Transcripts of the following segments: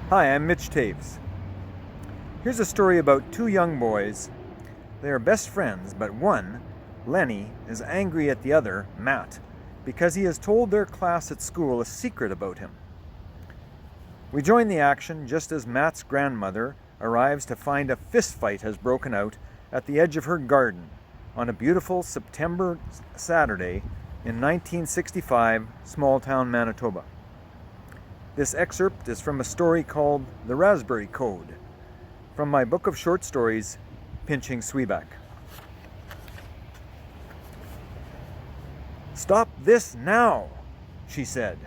Hi, I'm Mitch Toews. Here's a story about two young boys. They are best friends, but one, Lenny, is angry at the other, Matt, because he has told their class at school a secret about him. We join the action just as Matt's grandmother arrives to find a fistfight has broken out at the edge of her garden on a beautiful September Saturday in 1965, small town Manitoba. This excerpt is from a story called The Raspberry Code, from my book of short stories, Pinching Zwieback. "Stop this now," she said.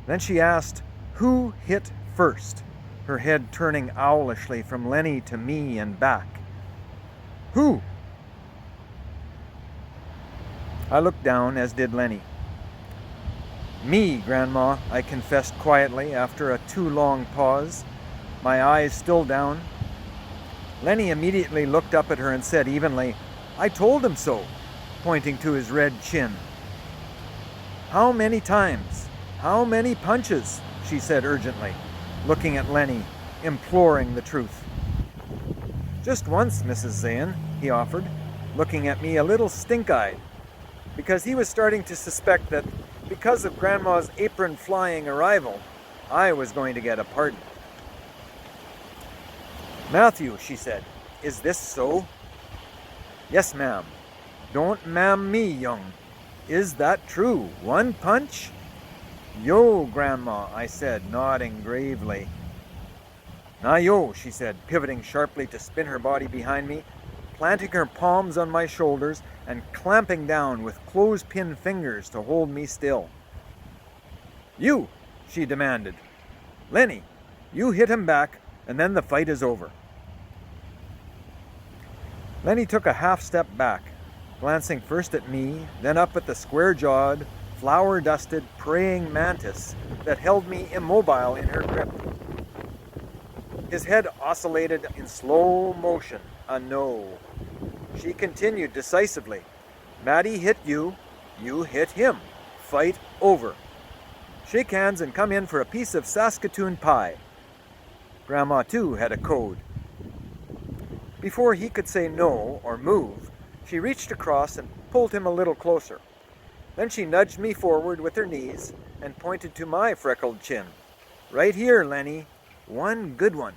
Then she asked, "Who hit first?" her head turning owlishly from Lenny to me and back. "Who?" I looked down, as did Lenny. "Me, Grandma," I confessed quietly after a too long pause, my eyes still down. Lenny immediately looked up at her and said evenly, "I told him so," pointing to his red chin. "How many times? How many punches?" she said urgently, looking at Lenny, imploring the truth. "Just once, Mrs. Zayn," he offered, looking at me a little stink-eyed, because he was starting to suspect that because of Grandma's apron-flying arrival, I was going to get a pardon. "Matthew," she said, "is this so?" "Yes, ma'am." "Don't ma'am me, young. Is that true? One punch?" "Yo, Grandma," I said, nodding gravely. "Na yo," she said, pivoting sharply to spin her body behind me, planting her palms on my shoulders and clamping down with clothespin fingers to hold me still. "You," she demanded. "Lenny, you hit him back, and then the fight is over." Lenny took a half step back, glancing first at me, then up at the square-jawed, flower-dusted, praying mantis that held me immobile in her grip. His head oscillated in slow motion, a no. She continued decisively, "Matty hit you, you hit him. Fight over. Shake hands and come in for a piece of Saskatoon pie." Grandma, too, had a code. Before he could say no or move, she reached across and pulled him a little closer. Then she nudged me forward with her knees and pointed to my freckled chin. "Right here, Lenny. One good one."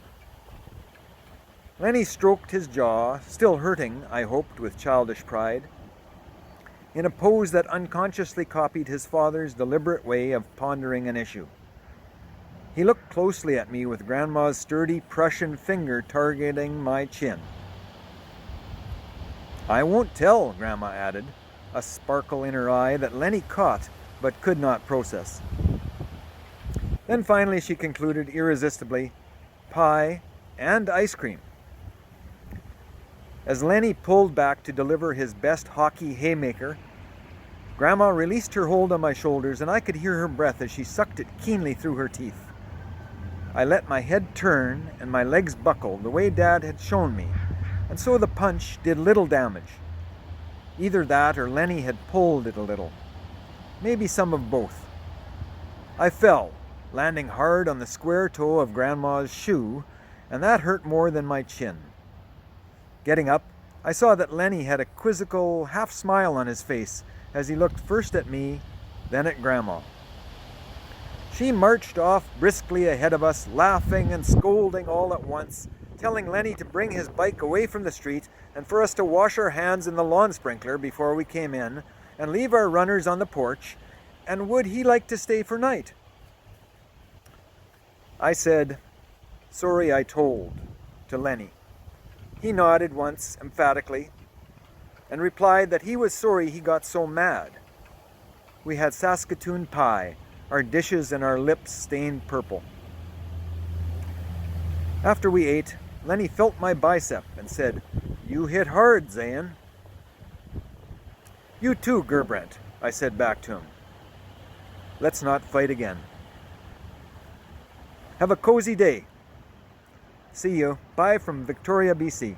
Lenny stroked his jaw, still hurting, I hoped, with childish pride, in a pose that unconsciously copied his father's deliberate way of pondering an issue. He looked closely at me with Grandma's sturdy Prussian finger targeting my chin. "I won't tell," Grandma added, a sparkle in her eye that Lenny caught but could not process. Then finally she concluded irresistibly, "Pie and ice cream." As Lenny pulled back to deliver his best hockey haymaker, Grandma released her hold on my shoulders and I could hear her breath as she sucked it keenly through her teeth. I let my head turn and my legs buckle the way Dad had shown me, and so the punch did little damage. Either that or Lenny had pulled it a little. Maybe some of both. I fell, landing hard on the square toe of Grandma's shoe, and that hurt more than my chin. Getting up, I saw that Lenny had a quizzical half-smile on his face as he looked first at me, then at Grandma. She marched off briskly ahead of us, laughing and scolding all at once, telling Lenny to bring his bike away from the street and for us to wash our hands in the lawn sprinkler before we came in and leave our runners on the porch, and would he like to stay for night? I said, "Sorry I told," to Lenny. He nodded once emphatically and replied that he was sorry he got so mad. We had Saskatoon pie, our dishes and our lips stained purple. After we ate, Lenny felt my bicep and said, "You hit hard, Zayn." "You too, Gerbrant," I said back to him. "Let's not fight again." Have a cozy day. See you. Bye from Victoria, BC.